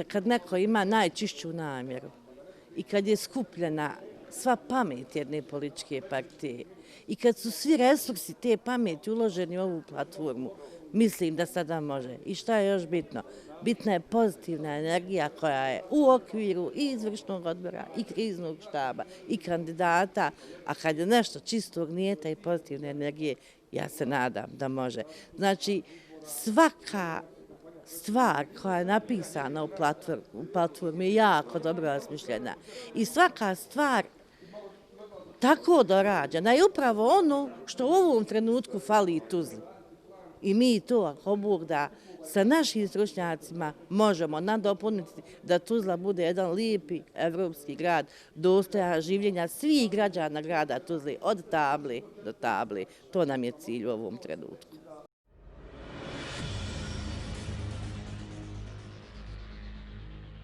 Kad neko ima najčišću namjeru i kad je skupljena sva pamet jedne političke partije i kad su svi resursi te pameti uloženi u ovu platformu, mislim da sada može. I šta je još bitno? Bitna je pozitivna energija koja je u okviru i izvršnog odbora i kriznog štaba i kandidata, a kad je nešto čistog nijeta i pozitivne energije, ja se nadam da može. Znači, svaka stvar koja je napisana u platformi je jako dobro osmišljena i svaka stvar tako dorađena je upravo ono što u ovom trenutku fali Tuzli. I mi to, ako Bog da, sa našim stručnjacima možemo nadopuniti da Tuzla bude jedan lijepi evropski grad, dostojan življenja svih građana grada Tuzli, od tabli do tabli. To nam je cilj u ovom trenutku.